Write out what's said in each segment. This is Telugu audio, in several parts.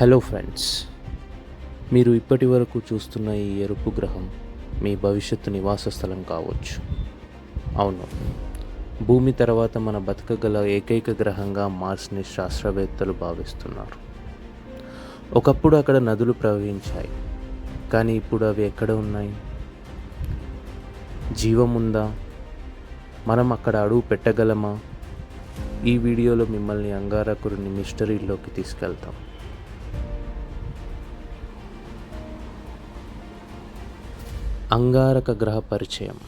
హలో ఫ్రెండ్స్, మీరు ఇప్పటి వరకు చూస్తున్న ఈ ఎరుపు గ్రహం మీ భవిష్యత్తు నివాస స్థలం కావచ్చు. అవును, భూమి తర్వాత మన బతకగల ఏకైక గ్రహంగా మార్స్ని శాస్త్రవేత్తలు భావిస్తున్నారు. ఒకప్పుడు అక్కడ నదులు ప్రవహించాయి, కానీ ఇప్పుడు అవి ఎక్కడ ఉన్నాయి? జీవం ఉందా? మనం అక్కడ అడుగు పెట్టగలమా? ఈ వీడియోలో మిమ్మల్ని అంగారకుడిని మిస్టరీలోకి తీసుకెళ్తాం. అంగారక గ్రహ పరిచయం.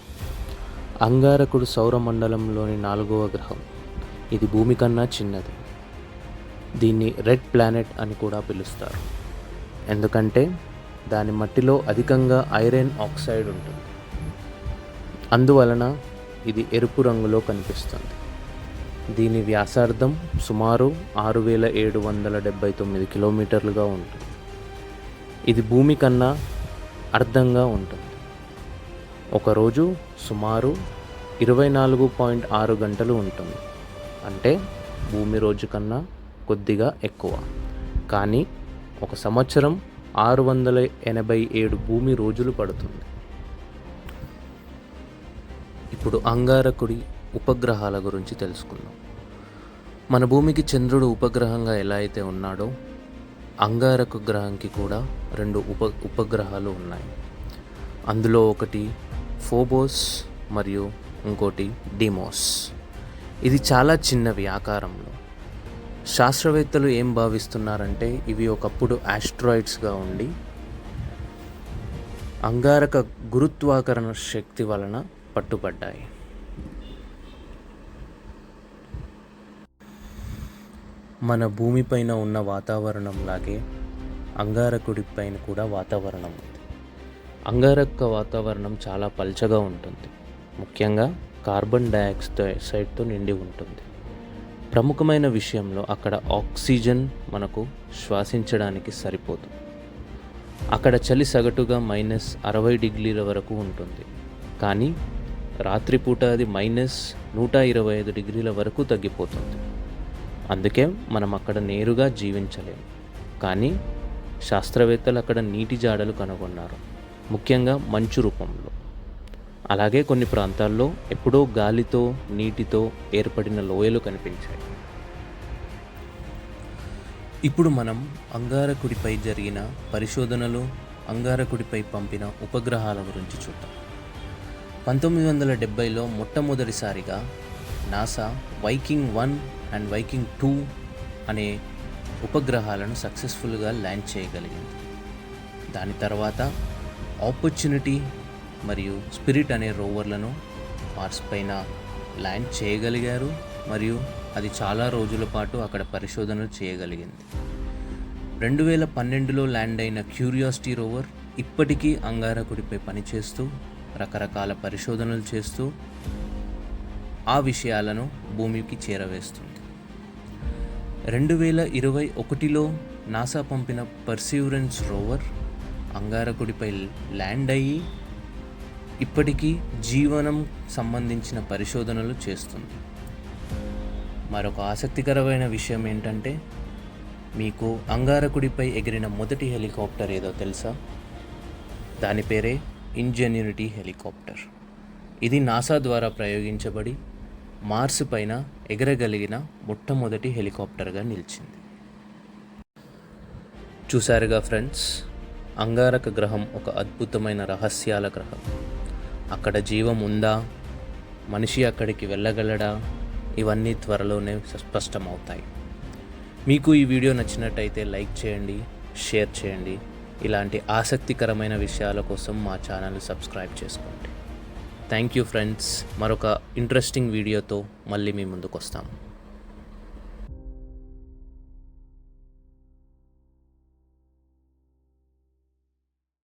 అంగారకుడు సౌరమండలంలోని 4వ గ్రహం. ఇది భూమి కన్నా చిన్నది. దీన్ని రెడ్ ప్లానెట్ అని కూడా పిలుస్తారు, ఎందుకంటే దాని మట్టిలో అధికంగా ఐరన్ ఆక్సైడ్ ఉంటుంది. అందువలన ఇది ఎరుపు రంగులో కనిపిస్తుంది. దీని వ్యాసార్థం సుమారు 6779 కిలోమీటర్లుగా ఉంటుంది. ఇది భూమి కన్నా అర్ధంగా ఉంటుంది. ఒకరోజు సుమారు 24.6 గంటలు ఉంటుంది, అంటే భూమి రోజు కన్నా కొద్దిగా ఎక్కువ. కానీ ఒక సంవత్సరం 687 భూమి రోజులు పడుతుంది. ఇప్పుడు అంగారకుడి ఉపగ్రహాల గురించి తెలుసుకుందాం. మన భూమికి చంద్రుడు ఉపగ్రహంగా ఎలా అయితే ఉన్నాడో, అంగారక గ్రహంకి కూడా 2 ఉపగ్రహాలు ఉన్నాయి. అందులో ఒకటి ఫోబోస్ మరియు ఇంకోటి డిమోస్. ఇది చాలా చిన్నవి ఆకారంలో. శాస్త్రవేత్తలు ఏం భావిస్తున్నారంటే ఇవి ఒకప్పుడు ఆస్ట్రాయిడ్స్గా ఉండి అంగారక గురుత్వాకర్షణ శక్తి వలన పట్టుబడ్డాయి. మన భూమిపైన ఉన్న వాతావరణంలాగే అంగారకుడి పైన కూడా వాతావరణం ఉంది. అంగారక వాతావరణం చాలా పల్చగా ఉంటుంది, ముఖ్యంగా కార్బన్ డయాక్సైడ్తో నిండి ఉంటుంది. ప్రముఖమైన విషయంలో అక్కడ ఆక్సిజన్ మనకు శ్వాసించడానికి సరిపోదు. అక్కడ చలి సగటుగా -60 డిగ్రీల వరకు ఉంటుంది, కానీ రాత్రిపూట అది -125 డిగ్రీల వరకు తగ్గిపోతుంది. అందుకే మనం అక్కడ నేరుగా జీవించలేము. కానీ శాస్త్రవేత్తలు అక్కడ నీటి జాడలు కనుగొన్నారు, ముఖ్యంగా మంచు రూపంలో. అలాగే కొన్ని ప్రాంతాల్లో ఎప్పుడో గాలితో నీటితో ఏర్పడిన లోయలు కనిపించాయి. ఇప్పుడు మనం అంగారకుడిపై జరిగిన పరిశోధనలు, అంగారకుడిపై పంపిన ఉపగ్రహాల గురించి చూద్దాం. 1970లో మొట్టమొదటిసారిగా నాసా వైకింగ్ 1 అండ్ వైకింగ్ 2 అనే ఉపగ్రహాలను సక్సెస్ఫుల్గా ల్యాండ్ చేయగలిగింది. దాని తర్వాత ఆపర్చునిటీ మరియు స్పిరిట్ అనే రోవర్లను మార్స్ పైన ల్యాండ్ చేయగలిగారు, మరియు అది చాలా రోజుల పాటు అక్కడ పరిశోధనలు చేయగలిగింది. 2012లో ల్యాండ్ అయిన క్యూరియాసిటీ రోవర్ ఇప్పటికీ అంగారకుడిపై పనిచేస్తూ రకరకాల పరిశోధనలు చేస్తూ ఆ విషయాలను భూమికి చేరవేస్తుంది. 2021లో నాసా పంపిన పర్సీవరెన్స్ రోవర్ అంగారకుడిపై ల్యాండ్ అయ్యి ఇప్పటికీ జీవనం సంబంధించిన పరిశోధనలు చేస్తుంది. మరొక ఆసక్తికరమైన విషయం ఏంటంటే, మీకు అంగారకుడిపై ఎగిరిన మొదటి హెలికాప్టర్ ఏదో తెలుసా? దాని పేరే ఇంజెన్యూరిటీ హెలికాప్టర్. ఇది నాసా ద్వారా ప్రయోగించబడి మార్స్ పైన ఎగరగలిగిన మొట్టమొదటి హెలికాప్టర్గా నిలిచింది. చూశారుగా ఫ్రెండ్స్, అంగారక గ్రహం ఒక అద్భుతమైన రహస్యాల గ్రహం. అక్కడ జీవం ఉందా? మనిషి అక్కడికి వెళ్ళగలడా? ఇవన్నీ త్వరలోనే స్పష్టమవుతాయి. మీకు ఈ వీడియో నచ్చినట్టయితే లైక్ చేయండి, షేర్ చేయండి. ఇలాంటి ఆసక్తికరమైన విషయాల కోసం మా ఛానల్ సబ్స్క్రైబ్ చేసుకోండి. Thank you friends. మరొక ఇంట్రెస్టింగ్ వీడియోతో మళ్ళీ మీ ముందుకు వస్తాము.